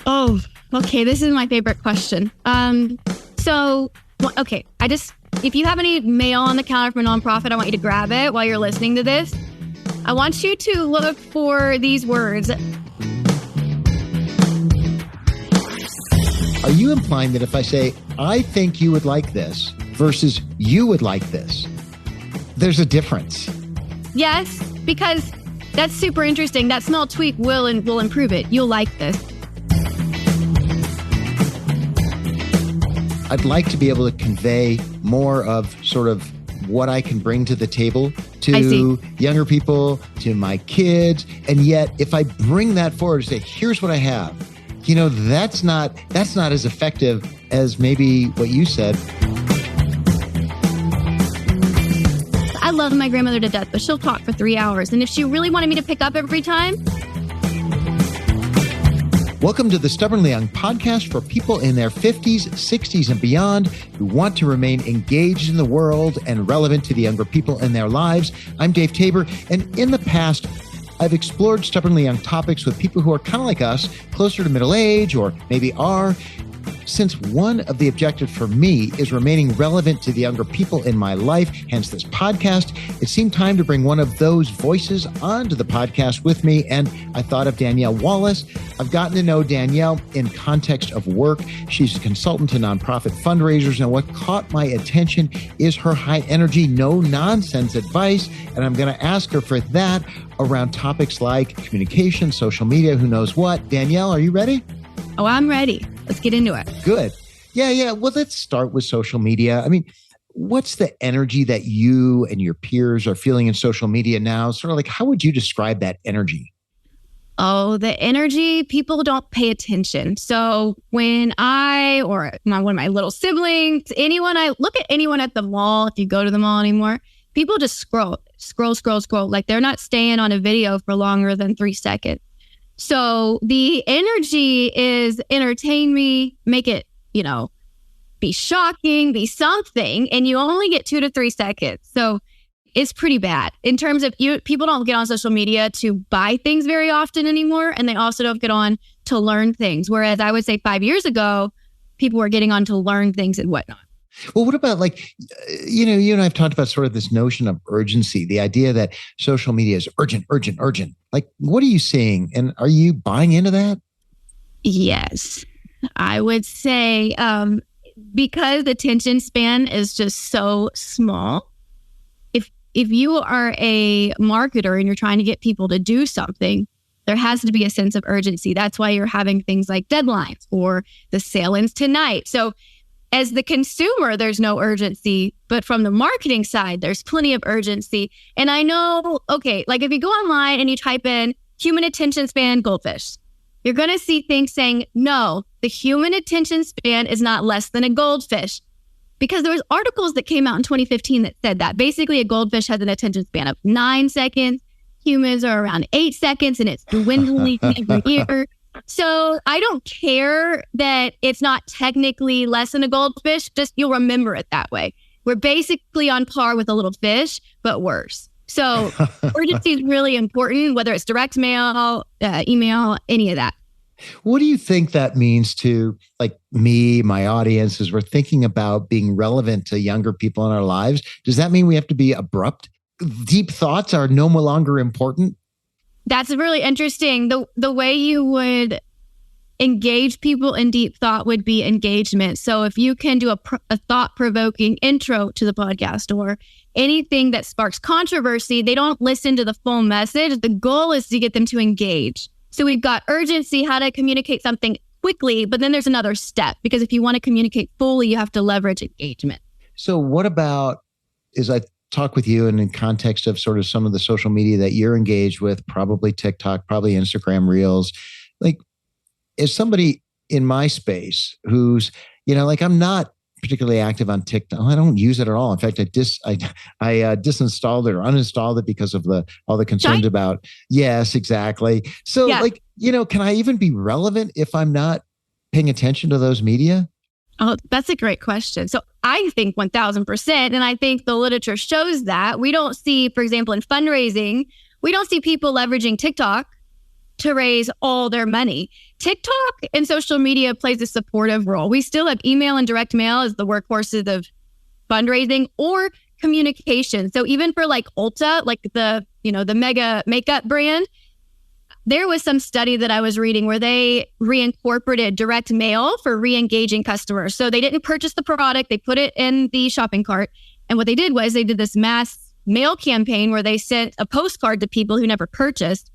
Oh, okay. This is my favorite question. If you have any mail on the counter from a nonprofit, I want you to grab it while you're listening to this. I want you to look for these words. Are you implying that if I say, I think you would like this versus you would like this, there's a difference? Yes, because that's super interesting. That small tweak will improve it. You'll like this. I'd like to be able to convey more of sort of what I can bring to the table to younger people, to my kids. And yet, if I bring that forward and say, here's what I have, that's not as effective as maybe what you said. I love my grandmother to death, but she'll talk for 3 hours. And if she really wanted me to pick up every time. Welcome to the Stubbornly Young podcast for people in their 50s, 60s, and beyond who want to remain engaged in the world and relevant to the younger people in their lives. I'm Dave Tabor, and in the past, I've explored stubbornly young topics with people who are kind of like us, closer to middle age, or maybe are. Since one of the objectives for me is remaining relevant to the younger people in my life, hence this podcast, it seemed time to bring one of those voices onto the podcast with me. And I thought of Danielle Wallace. I've gotten to know Danielle in context of work. She's a consultant to nonprofit fundraisers. And what caught my attention is her high energy, no nonsense advice. And I'm going to ask her for that around topics like communication, social media, who knows what. Danielle, are you ready? Oh, I'm ready. Let's get into it. Good. Yeah. Well, let's start with social media. I mean, what's the energy that you and your peers are feeling in social media now? Sort of like, how would you describe that energy? Oh, the energy, people don't pay attention. So when one of my little siblings, I look at anyone at the mall, if you go to the mall anymore, people just scroll. Like they're not staying on a video for longer than 3 seconds. So the energy is entertain me, make it, be shocking, be something, and you only get 2 to 3 seconds. So it's pretty bad in terms of people don't get on social media to buy things very often anymore. And they also don't get on to learn things. Whereas I would say 5 years ago, people were getting on to learn things and whatnot. Well, what about you and I have talked about sort of this notion of urgency, the idea that social media is urgent. Like, what are you seeing? And are you buying into that? Yes, I would say because the attention span is just so small. If you are a marketer and you're trying to get people to do something, there has to be a sense of urgency. That's why you're having things like deadlines or the sale ends tonight. So as the consumer, there's no urgency, but from the marketing side, there's plenty of urgency. And I know, like if you go online and you type in human attention span goldfish, you're going to see things saying, no, the human attention span is not less than a goldfish. Because there was articles that came out in 2015 that said that basically a goldfish has an attention span of 9 seconds. Humans are around 8 seconds and it's dwindling every year. So I don't care that it's not technically less than a goldfish, just you'll remember it that way. We're basically on par with a little fish, but worse. So urgency is really important, whether it's direct mail, email, any of that. What do you think that means to like me, my audience, as we're thinking about being relevant to younger people in our lives? Does that mean we have to be abrupt? Deep thoughts are no longer important? That's really interesting. The way you would engage people in deep thought would be engagement. So if you can do a thought-provoking intro to the podcast or anything that sparks controversy, they don't listen to the full message. The goal is to get them to engage. So we've got urgency, how to communicate something quickly, but then there's another step because if you want to communicate fully, you have to leverage engagement. So what about, as I talk with you and in context of sort of some of the social media that you're engaged with, probably TikTok, probably Instagram Reels, like as somebody in my space who's, I'm not particularly active on TikTok. I don't use it at all. In fact, I disinstalled it or uninstalled it because of all the concerns about. Yes, exactly. So can I even be relevant if I'm not paying attention to those media? Oh, that's a great question. So I think 1000%. And I think the literature shows that we don't see, for example, in fundraising, we don't see people leveraging TikTok to raise all their money. TikTok and social media plays a supportive role. We still have email and direct mail as the workhorses of fundraising or communication. So even for like Ulta, like the mega makeup brand, there was some study that I was reading where they reincorporated direct mail for re-engaging customers. So they didn't purchase the product, they put it in the shopping cart. And what they did was they did this mass mail campaign where they sent a postcard to people who never purchased,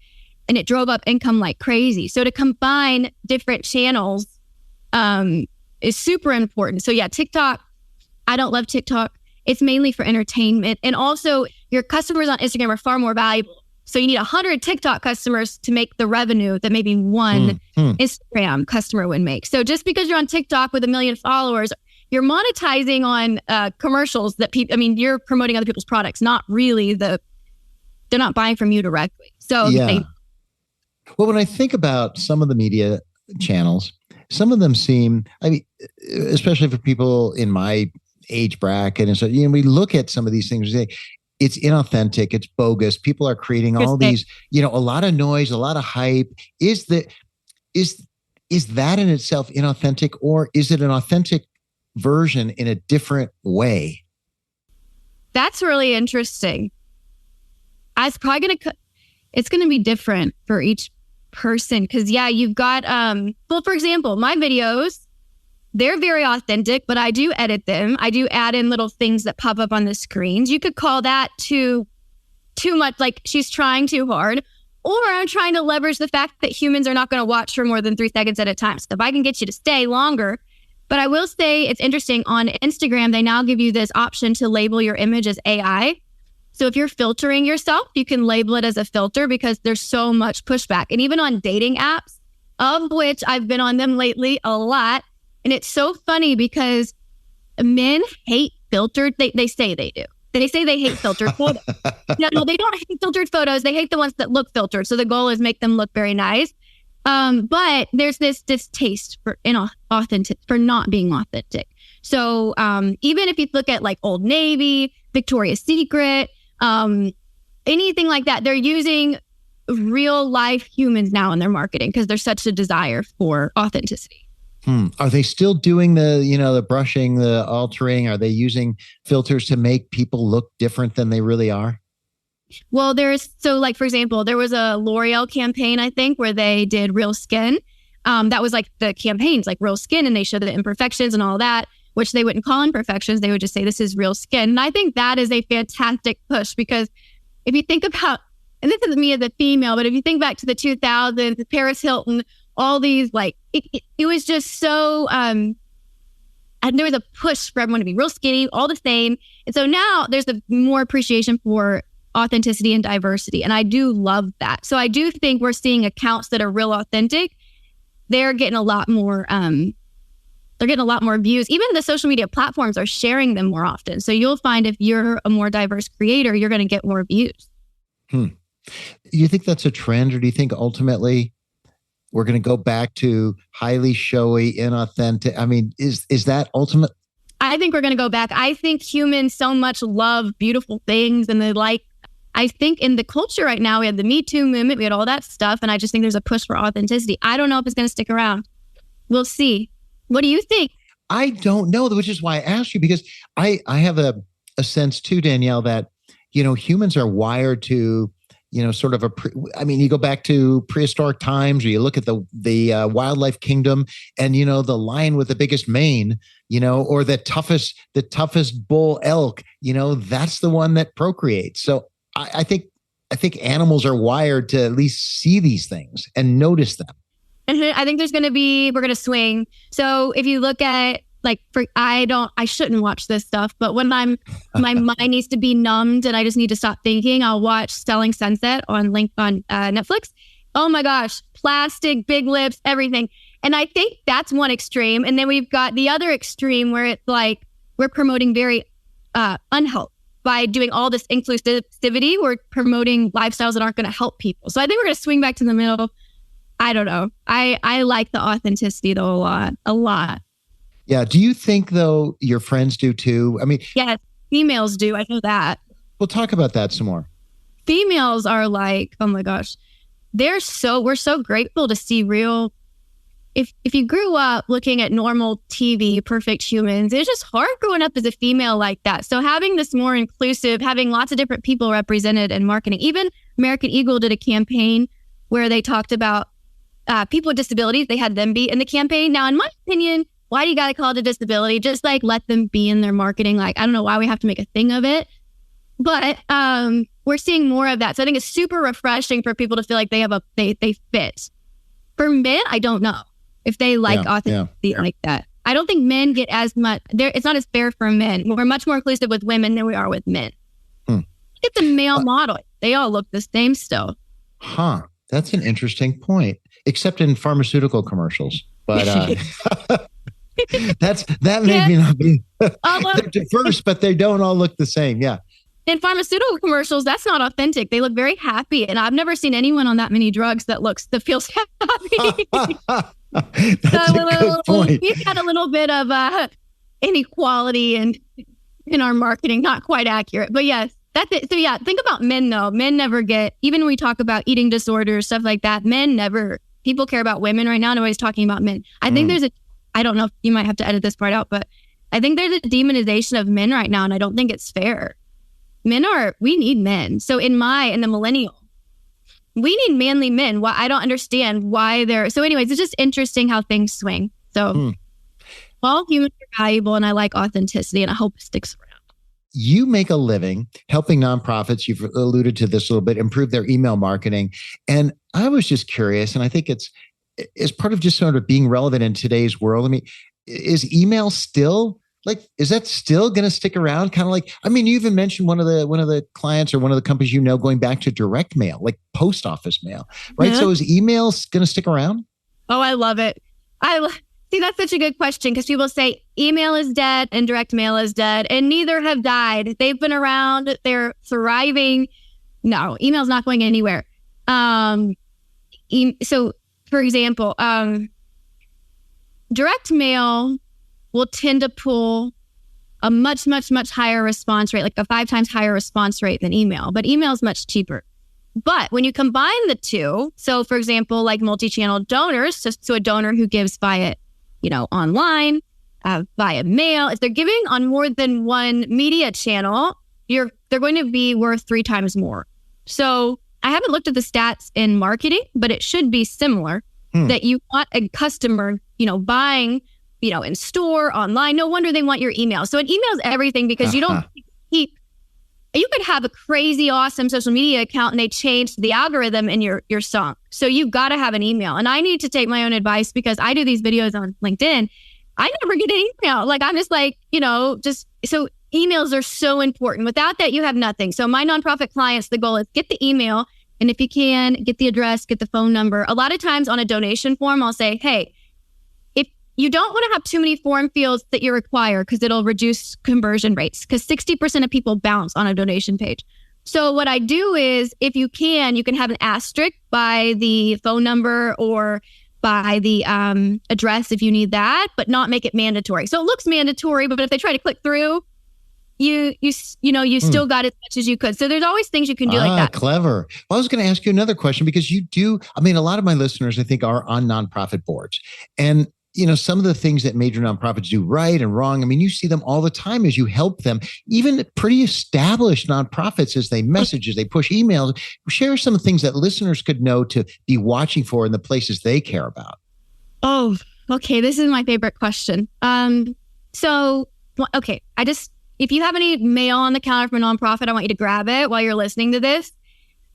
and it drove up income like crazy. So to combine different channels is super important. So yeah, TikTok, I don't love TikTok. It's mainly for entertainment. And also your customers on Instagram are far more valuable. So you need 100 TikTok customers to make the revenue that maybe one Instagram customer would make. So just because you're on TikTok with 1 million followers, you're monetizing on commercials that you're promoting other people's products, not really they're not buying from you directly. So yeah. Well, when I think about some of the media channels, some of them seem, especially for people in my age bracket. And so, we look at some of these things and say, it's inauthentic, it's bogus. People are creating all these, a lot of noise, a lot of hype. Is that in itself inauthentic, or is it an authentic version in a different way? That's really interesting. It's going to be different for each person. Cause you've got, for example, my videos, they're very authentic, but I do edit them. I do add in little things that pop up on the screens. You could call that too much, like she's trying too hard, or I'm trying to leverage the fact that humans are not going to watch for more than 3 seconds at a time. So if I can get you to stay longer, but I will say it's interesting on Instagram, they now give you this option to label your image as AI. So if you're filtering yourself, you can label it as a filter because there's so much pushback. And even on dating apps, of which I've been on them lately a lot. And it's so funny because men hate filtered. They say they do. They say they hate filtered photos. No, they don't hate filtered photos. They hate the ones that look filtered. So the goal is make them look very nice. But there's this distaste for not being authentic. So even if you look at like Old Navy, Victoria's Secret, anything like that, they're using real life humans now in their marketing because there's such a desire for authenticity. Are they still doing the brushing, the altering? Are they using filters to make people look different than they really are? Well, for example, there was a L'Oreal campaign, I think, where they did real skin. That was like the campaigns, like real skin, and they showed the imperfections and all that, which they wouldn't call imperfections. They would just say, this is real skin. And I think that is a fantastic push because if you think about, and this is me as a female, but if you think back to the 2000s, Paris Hilton, all these, like, it was just so, and there was a push for everyone to be real skinny, all the same. And so now there's a more appreciation for authenticity and diversity. And I do love that. So I do think we're seeing accounts that are real authentic. They're getting a lot more, views. Even the social media platforms are sharing them more often. So you'll find if you're a more diverse creator, you're going to get more views. You think that's a trend, or do you think ultimately we're going to go back to highly showy, inauthentic? I mean, is that ultimate? I think we're going to go back. I think humans so much love beautiful things, and I think in the culture right now, we had the Me Too movement, we had all that stuff, and I just think there's a push for authenticity. I don't know if it's going to stick around. We'll see. What do you think? I don't know, which is why I asked you, because I have a sense too, Danielle, that, humans are wired to, sort of you go back to prehistoric times, or you look at the wildlife kingdom and, the lion with the biggest mane, or the toughest bull elk, that's the one that procreates. So I think animals are wired to at least see these things and notice them. I think we're going to swing. So if you look at, I shouldn't watch this stuff, but when my mind needs to be numbed and I just need to stop thinking, I'll watch Selling Sunset on Netflix. Oh my gosh, plastic, big lips, everything. And I think that's one extreme. And then we've got the other extreme where it's like, we're promoting very unhealth by doing all this inclusivity. We're promoting lifestyles that aren't going to help people. So I think we're going to swing back to the middle. I don't know. I like the authenticity though a lot. Yeah. Do you think though your friends do too? I mean, yes, females do. I know that. We'll talk about that some more. Females are like, oh my gosh, we're so grateful to see real. If you grew up looking at normal TV, perfect humans, it's just hard growing up as a female like that. So having this more inclusive, having lots of different people represented in marketing, even American Eagle did a campaign where they talked about people with disabilities. They had them be in the campaign. Now, in my opinion, why do you got to call it a disability? Just like let them be in their marketing. Like, I don't know why we have to make a thing of it, but we're seeing more of that. So I think it's super refreshing for people to feel like they fit. For men, I don't know if they like authenticity like that. I don't think men get as much. It's not as fair for men. We're much more inclusive with women than we are with men. It's a male model. They all look the same still. Huh. That's an interesting point, except in pharmaceutical commercials. But that may not be. They're diverse, but they don't all look the same. Yeah. In pharmaceutical commercials, that's not authentic. They look very happy, and I've never seen anyone on that many drugs that feels happy. That's a good point. We've got a little bit of inequality in our marketing, not quite accurate, but yes, that's it. So yeah, think about men though. Men never get, even when we talk about eating disorders, stuff like that, people care about women right now. Nobody's talking about men. I think I don't know if you might have to edit this part out, but I think there's a demonization of men right now, and I don't think it's fair. We need men. So in the Millennial, we need manly men. I don't understand why so anyways, it's just interesting how things swing. So all humans are valuable, and I like authenticity, and I hope it sticks around. You make a living helping nonprofits, you've alluded to this a little bit, improve their email marketing. And I was just curious, and I think it's part of just sort of being relevant in today's world. I mean, is email still is that still going to stick around? Kind of like, I mean, you even mentioned one of the clients or one of the companies, going back to direct mail, like post office mail, right? Yeah. So is email going to stick around? Oh, I love it. See, that's such a good question, because people say email is dead and direct mail is dead, and neither have died. They've been around. They're thriving. No, email's not going anywhere. So, for example, direct mail will tend to pull a much, much, much higher response rate, like a 5 times higher response rate than email. But email is much cheaper. But when you combine the two, so for example, like multi-channel donors, so a donor who gives via, online, via mail, if they're giving on more than one media channel, they're going to be worth 3 times more. So I haven't looked at the stats in marketing, but it should be similar, that you want a customer, buying in store, online. No wonder they want your email. So an email is everything, because you could have a crazy, awesome social media account and they change the algorithm in your song. So you've got to have an email. And I need to take my own advice, because I do these videos on LinkedIn. I never get an email. I'm just so emails are so important. Without that, you have nothing. So my nonprofit clients, the goal is get the email. And if you can, get the address, get the phone number. A lot of times on a donation form, I'll say, hey, you don't want to have too many form fields that you require, because it'll reduce conversion rates, because 60% of people bounce on a donation page. So what I do is, if you can have an asterisk by the phone number or by the address if you need that, but not make it mandatory. So it looks mandatory, but if they try to click through, you still got as much as you could. So there's always things you can do like that. Clever. Well, I was going to ask you another question, because a lot of my listeners, I think, are on nonprofit boards. And some of the things that major nonprofits do right and wrong, I mean, you see them all the time as you help them, even pretty established nonprofits, as they message, as they push emails. Share some of the things that listeners could know to be watching for in the places they care about. Oh, okay. This is my favorite question. If you have any mail on the counter from a nonprofit, I want you to grab it while you're listening to this.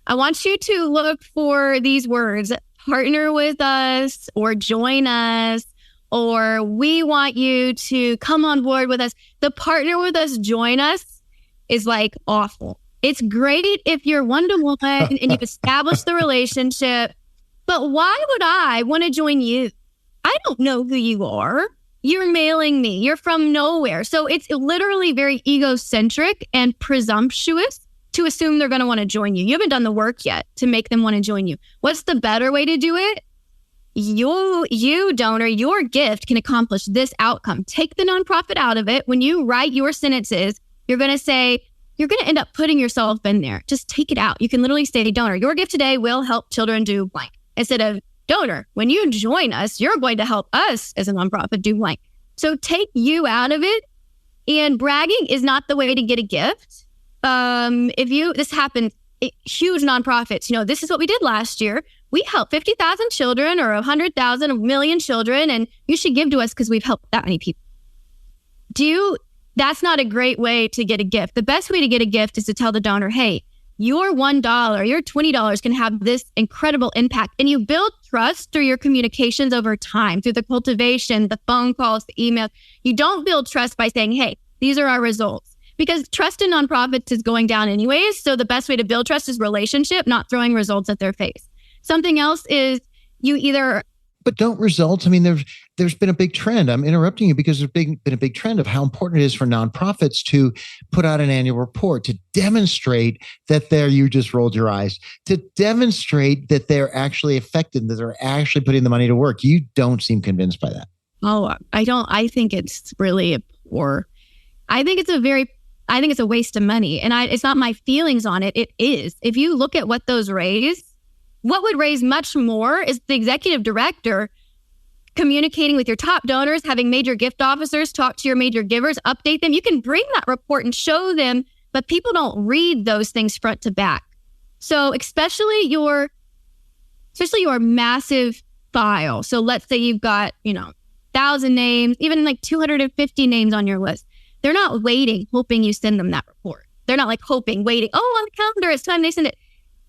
I want you to look for these words: partner with us, or join us, or we want you to come on board with us. The partner with us, join us is awful. It's great if you're one-to-one and you've established the relationship, but why would I want to join you? I don't know who you are. You're mailing me. You're from nowhere. So it's literally very egocentric and presumptuous to assume they're going to want to join you. You haven't done the work yet to make them want to join you. What's the better way to do it? You donor, your gift can accomplish this outcome. Take the nonprofit out of it. When you write your sentences, you're going to say, you're going to end up putting yourself in there. Just take it out. You can literally say donor. Your gift today will help children do blank. Instead of donor, when you join us, you're going to help us as a nonprofit do blank. So take you out of it. And bragging is not the way to get a gift. This happens, huge nonprofits, this is what we did last year. We helped 50,000 children or 100,000, a million children, and you should give to us because we've helped that many people. That's not a great way to get a gift. The best way to get a gift is to tell the donor, hey, your $1, your $20 can have this incredible impact. And you build trust through your communications over time, through the cultivation, the phone calls, the emails. You don't build trust by saying, hey, these are our results. Because trust in nonprofits is going down anyways. So the best way to build trust is relationship, not throwing results at their face. Something else is But don't results. I mean, there's been a big trend. I'm interrupting you because there's been a big trend of how important it is for nonprofits to put out an annual report to demonstrate that you just rolled your eyes, to demonstrate that they're actually effective, that they're actually putting the money to work. You don't seem convinced by that. Oh, I don't. I think it's really poor. I think it's a waste of money. And it's not my feelings on it. It is. If you look at what those raise, what would raise much more is the executive director communicating with your top donors, having major gift officers talk to your major givers, update them. You can bring that report and show them, but people don't read those things front to back. So especially your massive file. So let's say you've got, 1,000 names, even like 250 names on your list. They're not waiting, hoping you send them that report. They're not waiting. Oh, on the calendar, it's time they send it.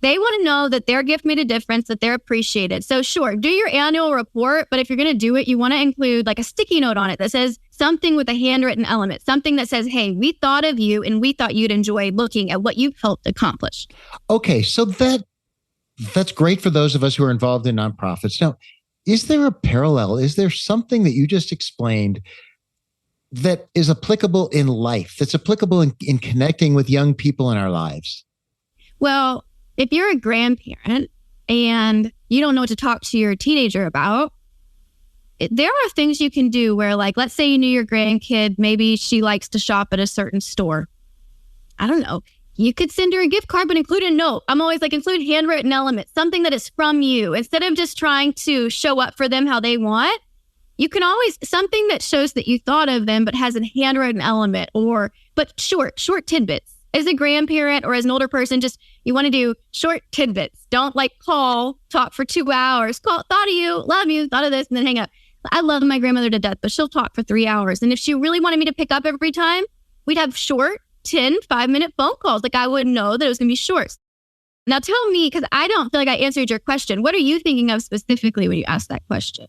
They want to know that their gift made a difference, that they're appreciated. So sure, do your annual report, but if you're going to do it, you want to include a sticky note on it that says something with a handwritten element, something that says, hey, we thought of you and we thought you'd enjoy looking at what you've helped accomplish. Okay, so that's great for those of us who are involved in nonprofits. Now, is there a parallel? Is there something that you just explained that is applicable in life, that's applicable in connecting with young people in our lives? Well, if you're a grandparent and you don't know what to talk to your teenager about, there are things you can do where, let's say you knew your grandkid, maybe she likes to shop at a certain store. I don't know. You could send her a gift card, but include a note. I'm always include handwritten elements, something that is from you. Instead of just trying to show up for them how they want, you can always, something that shows that you thought of them, but has a handwritten element but short tidbits. As a grandparent or as an older person, you want to do short tidbits. Don't call, talk for 2 hours, thought of you, love you, thought of this, and then hang up. I love my grandmother to death, but she'll talk for 3 hours. And if she really wanted me to pick up every time, we'd have short 10, 5-minute phone calls. I wouldn't know that it was going to be short. Now tell me, because I don't feel like I answered your question. What are you thinking of specifically when you ask that question?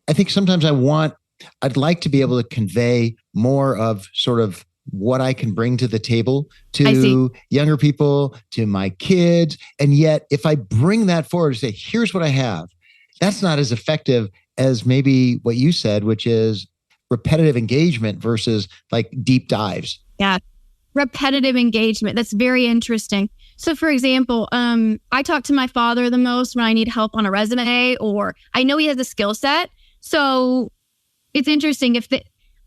I think sometimes I'd like to be able to convey more of sort of what I can bring to the table to younger people, to my kids. And yet, if I bring that forward and say, here's what I have, that's not as effective as maybe what you said, which is repetitive engagement versus deep dives. Yeah. Repetitive engagement. That's very interesting. So for example, I talk to my father the most when I need help on a resume, or I know he has a skill set. So it's interesting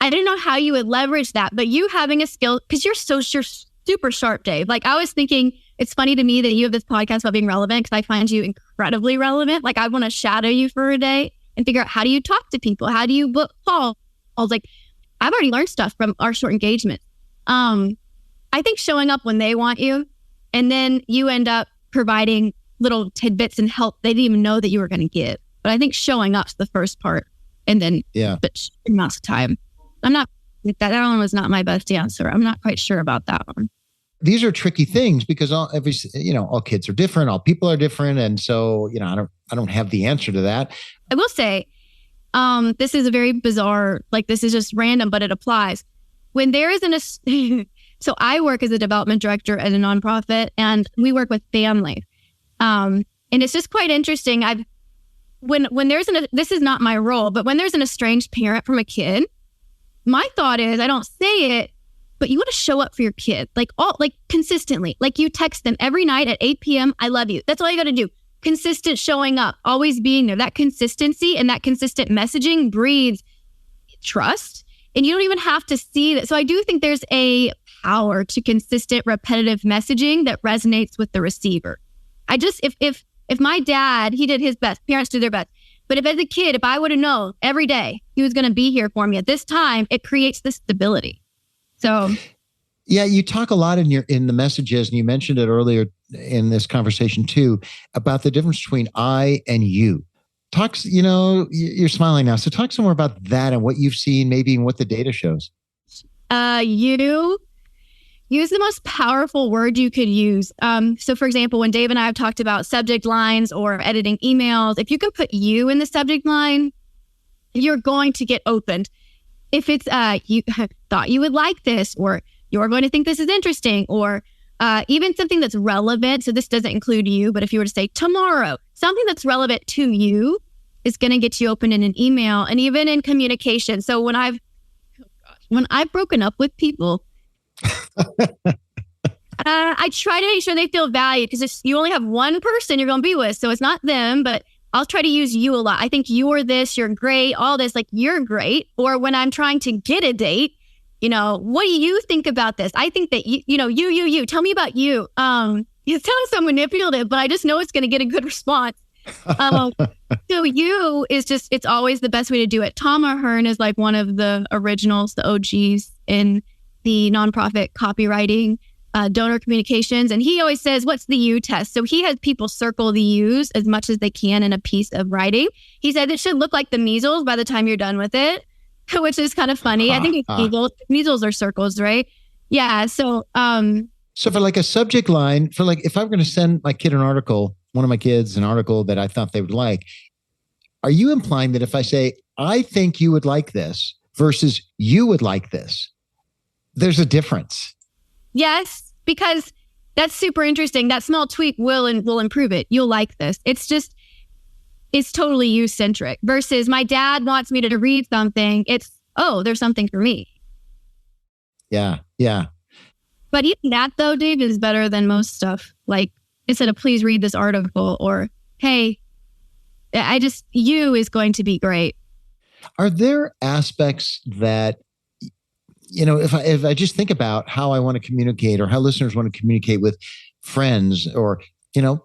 I didn't know how you would leverage that, but you having a skill, because you're super sharp, Dave. I was thinking, it's funny to me that you have this podcast about being relevant, because I find you incredibly relevant. I want to shadow you for a day and figure out, how do you talk to people? How do you book calls? I've already learned stuff from our short engagement. I think showing up when they want you, and then you end up providing little tidbits and help they didn't even know that you were going to give. But I think showing up's the first part, and then but amounts of time. That one was not my best answer. I'm not quite sure about that one. These are tricky things because all kids are different, all people are different, and so I don't have the answer to that. I will say, this is a very bizarre. This is just random, but it applies when there isn't a. So I work as a development director at a nonprofit, and we work with families, and it's just quite interesting. When there's this is not my role, but when there's an estranged parent from a kid, my thought is, I don't say it, but you want to show up for your kid, consistently. You text them every night at 8 p.m. I love you. That's all you got to do. Consistent showing up, always being there. That consistency and that consistent messaging breeds trust, and you don't even have to see that. So I do think there's a power to consistent, repetitive messaging that resonates with the receiver. I just, if my dad, he did his best, parents do their best. But if as a kid, if I would have known every day he was going to be here for me at this time, it creates this stability. So. Yeah, you talk a lot in the messages, and you mentioned it earlier in this conversation too, about the difference between I and you. You're smiling now. So talk some more about that and what you've seen, maybe and what the data shows. You use the most powerful word you could use. So for example, when Dave and I have talked about subject lines or editing emails, if you can put you in the subject line, you're going to get opened. If it's, you thought you would like this, or you're going to think this is interesting, or even something that's relevant. So this doesn't include you, but if you were to say tomorrow, something that's relevant to you is going to get you open in an email and even in communication. So when I've broken up with people, I try to make sure they feel valued, because you only have one person you're going to be with. So it's not them, but I'll try to use you a lot. I think you're this, you're great, all this, like you're great. Or when I'm trying to get a date, what do you think about this? I think that you, tell me about you. It sounds so manipulative, but I just know it's going to get a good response. So you is just, it's always the best way to do it. Tom Ahern is like one of the originals, the OGs in the nonprofit copywriting, donor communications. And he always says, what's the you test? So he has people circle the yous as much as they can in a piece of writing. He said it should look like the measles by the time you're done with it, which is kind of funny. I think it's measles are circles, right? Yeah. So, so for like a subject line, for like, if I'm going to send my kid one of my kids, an article that I thought they would like, are you implying that if I say, I think you would like this versus you would like this, there's a difference? Yes, because that's super interesting. That small tweak will improve it. You'll like this. It's totally you-centric versus my dad wants me to read something. It's, there's something for me. Yeah. Yeah. But even that though, Dave, is better than most stuff. Like instead of please read this article or, hey, you is going to be great. Are there aspects that, if I just think about how I want to communicate or how listeners want to communicate with friends or,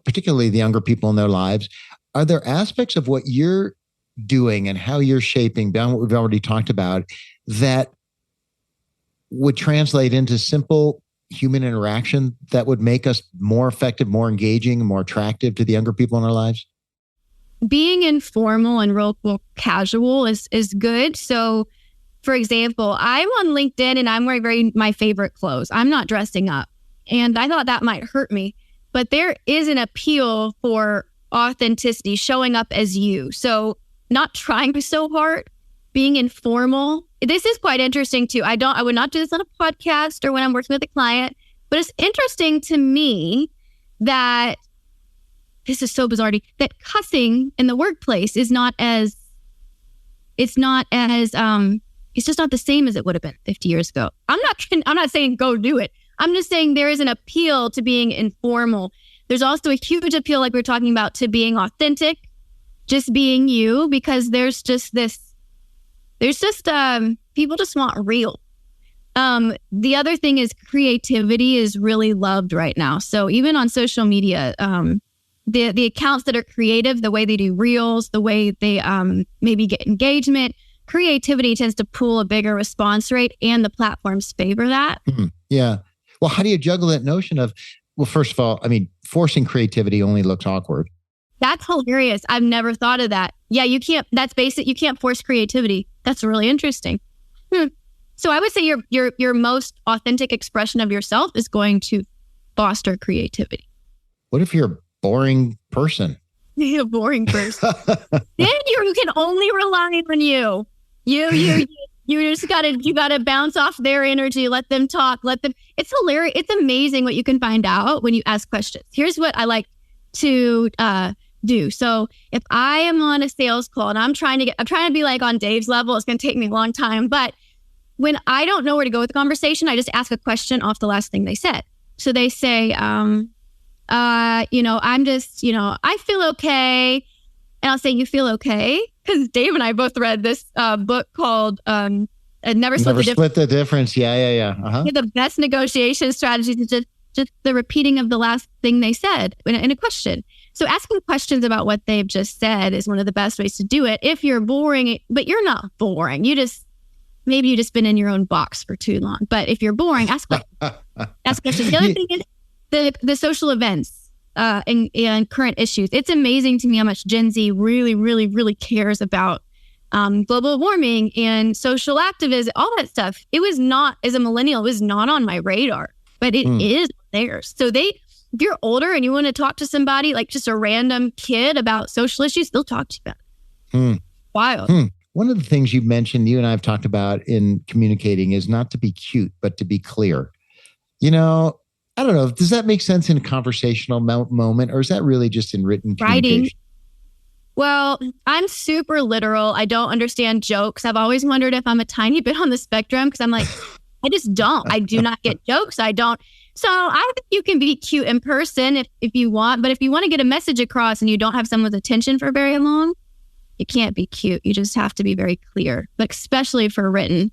particularly the younger people in their lives, are there aspects of what you're doing and how you're shaping beyond what we've already talked about that would translate into simple human interaction that would make us more effective, more engaging, more attractive to the younger people in our lives? Being informal and real casual is good. So, for example, I'm on LinkedIn and I'm wearing my favorite clothes. I'm not dressing up. And I thought that might hurt me. But there is an appeal for authenticity, showing up as you. So not trying so hard, being informal. This is quite interesting too. I would not do this on a podcast or when I'm working with a client, but it's interesting to me that this is so bizarre that cussing in the workplace is it's just not the same as it would have been 50 years ago. I'm not saying go do it. I'm just saying there is an appeal to being informal. There's also a huge appeal, like we were talking about, to being authentic, just being you, because people just want real. The other thing is creativity is really loved right now. So even on social media, the accounts that are creative, the way they do reels, the way they maybe get engagement, creativity tends to pull a bigger response rate, and the platforms favor that. Yeah. Well, how do you juggle that notion of, well, first of all, forcing creativity only looks awkward. That's hilarious. I've never thought of that. Yeah, you can't. That's basic. You can't force creativity. That's really interesting. So I would say your most authentic expression of yourself is going to foster creativity. What if you're a boring person? A boring person. Then you can only rely on you. You just gotta bounce off their energy. Let them talk. It's hilarious. It's amazing what you can find out when you ask questions. Here's what I like to do. So if I am on a sales call and I'm trying to be like on Dave's level, it's going to take me a long time. But when I don't know where to go with the conversation, I just ask a question off the last thing they said. So they say, I'm just, I feel okay. And I'll say, you feel okay? Because Dave and I both read this book called Never split Never the difference. split the difference. Yeah. Uh-huh. The best negotiation strategies is just the repeating of the last thing they said in a question. So asking questions about what they've just said is one of the best ways to do it. If you're boring, but you're not boring. Maybe you just been in your own box for too long. But if you're boring, ask questions. Ask questions. The other thing is the social events and current issues. It's amazing to me how much Gen Z really, really, really cares about global warming and social activism, all that stuff. It was not, as a millennial, it was not on my radar, but it is theirs. So if you're older and you want to talk to somebody, like just a random kid about social issues, they'll talk to you about it. Wild. One of the things you mentioned, you and I have talked about in communicating is not to be cute, but to be clear. I don't know. Does that make sense in a conversational moment, or is that really just in written communication? Writing. Well, I'm super literal. I don't understand jokes. I've always wondered if I'm a tiny bit on the spectrum because I'm like, I just don't. I do not get jokes. I don't. So I think you can be cute in person if you want. But if you want to get a message across and you don't have someone's attention for very long, you can't be cute. You just have to be very clear, but especially for written.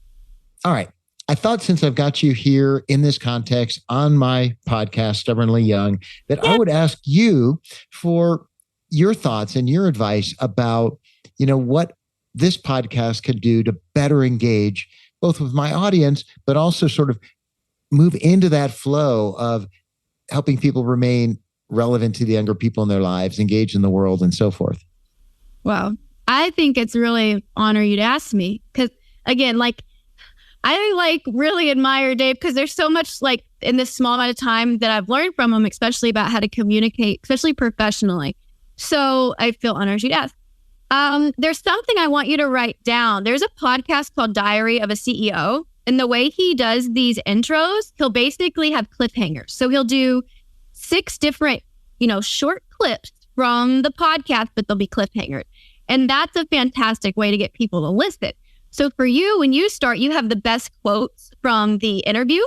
All right. I thought since I've got you here in this context on my podcast, Stubbornly Young, that I would ask you for your thoughts and your advice about, what this podcast could do to better engage both with my audience, but also sort of move into that flow of helping people remain relevant to the younger people in their lives, engage in the world, and so forth. Wow. I think it's really honor you to ask me because, again, I really admire Dave because there's so much in this small amount of time that I've learned from him, especially about how to communicate, especially professionally. So I feel honored you to ask. There's something I want you to write down. There's a podcast called Diary of a CEO. And the way he does these intros, he'll basically have cliffhangers. So he'll do 6 different, short clips from the podcast, but they'll be cliffhangers. And that's a fantastic way to get people to listen. So for you, when you start, you have the best quotes from the interview,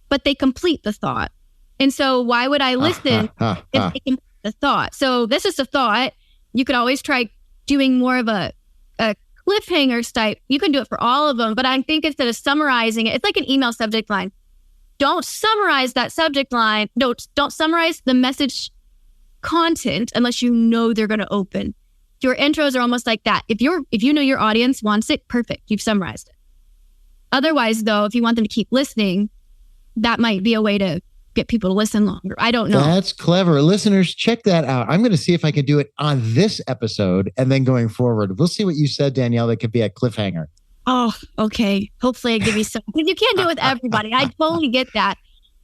but they complete the thought. And so why would I listen if they complete the thought? So this is a thought. You could always try doing more of a cliffhanger type. You can do it for all of them, but I think instead of summarizing it, it's like an email subject line. Don't summarize that subject line. Don't summarize the message content unless you know they're going to open. Your intros are almost like that. If you know your audience wants it, perfect. You've summarized it. Otherwise, though, if you want them to keep listening, that might be a way to get people to listen longer. I don't know. That's clever. Listeners, check that out. I'm going to see if I can do it on this episode and then going forward. We'll see what you said, Danielle. That could be a cliffhanger. Oh, okay. Hopefully I give you some. Because you can't do it with everybody. I totally get that.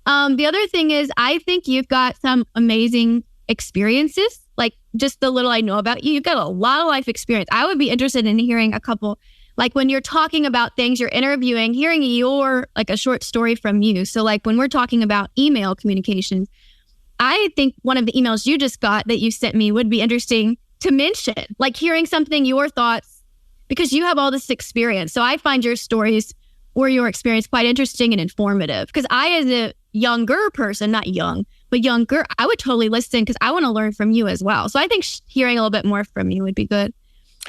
The other thing is, I think you've got some amazing experiences. Like just the little I know about you, you've got a lot of life experience. I would be interested in hearing a couple, like when you're talking about things you're interviewing, hearing a short story from you. So like when we're talking about email communications, I think one of the emails you just got that you sent me would be interesting to mention, like hearing something, your thoughts, because you have all this experience. So I find your stories or your experience quite interesting and informative because I, as a younger person, not young, but younger, I would totally listen because I want to learn from you as well. So I think hearing a little bit more from you would be good.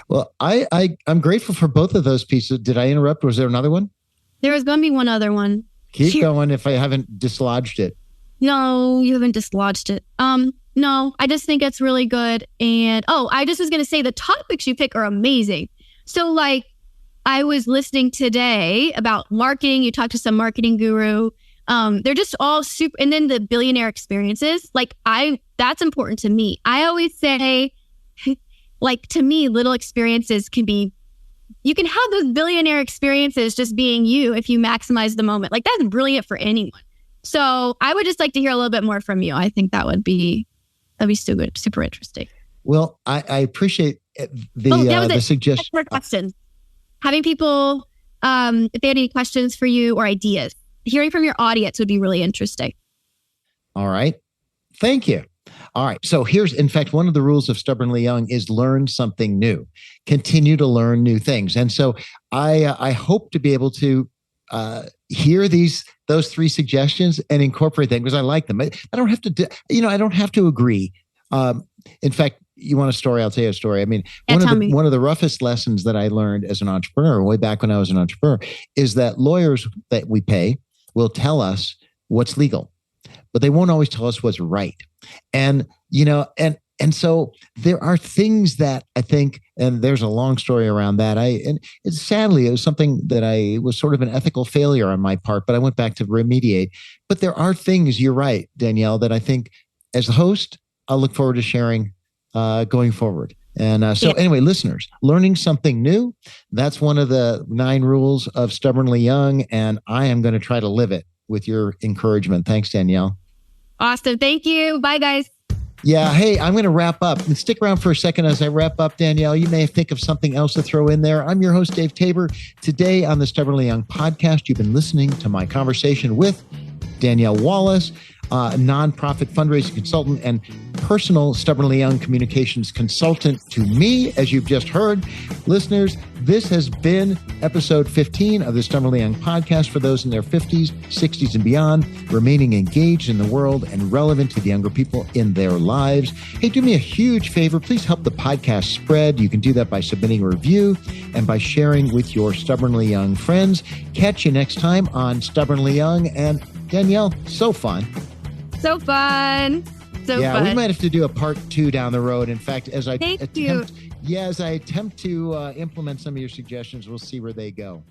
Well, I'm grateful for both of those pieces. Did I interrupt? Was there another one? There was going to be one other one. Keep going if I haven't dislodged it. No, you haven't dislodged it. No, I just think it's really good. And I just was going to say the topics you pick are amazing. So like I was listening today about marketing. You talked to some marketing guru. They're just all super. And then the billionaire experiences, that's important to me. I always say, like, to me, little experiences you can have those billionaire experiences just being you if you maximize the moment. Like, that's brilliant for anyone. So I would just like to hear a little bit more from you. I think that'd be super interesting. Well, I appreciate the suggestion. Questions. Having people, if they had any questions for you or ideas, hearing from your audience would be really interesting. All right. Thank you. All right. So here's, in fact, one of the rules of Stubbornly Young is learn something new. Continue to learn new things. And so I hope to be able to hear those 3 suggestions and incorporate them because I like them. I don't have to I don't have to agree. In fact, you want a story? I'll tell you a story. I mean, Yeah, one of the roughest lessons that I learned as an entrepreneur, way back when I was an entrepreneur, is that lawyers that we pay will tell us what's legal, but they won't always tell us what's right. And, and so there are things that I think, and there's a long story around that. Sadly, it was something that I was sort of an ethical failure on my part, but I went back to remediate. But there are things, you're right, Danielle, that I think as the host, I'll look forward to sharing going forward. And anyway, listeners, learning something new, that's one of the 9 rules of Stubbornly Young. And I am going to try to live it with your encouragement. Thanks, Danielle. Awesome. Thank you. Bye, guys. Yeah. Hey, I'm going to wrap up and stick around for a second as I wrap up, Danielle. You may think of something else to throw in there. I'm your host, Dave Tabor. Today on the Stubbornly Young podcast, you've been listening to my conversation with Danielle Wallace, a nonprofit fundraising consultant and personal Stubbornly Young communications consultant to me, as you've just heard. Listeners, this has been episode 15 of the Stubbornly Young podcast for those in their 50s, 60s, and beyond, remaining engaged in the world and relevant to the younger people in their lives. Hey, do me a huge favor. Please help the podcast spread. You can do that by submitting a review and by sharing with your Stubbornly Young friends. Catch you next time on Stubbornly Young. And Danielle, so fun. So fun. Yeah, we might have to do a part 2 down the road. In fact, as I Thank you. attempt to implement some of your suggestions, we'll see where they go.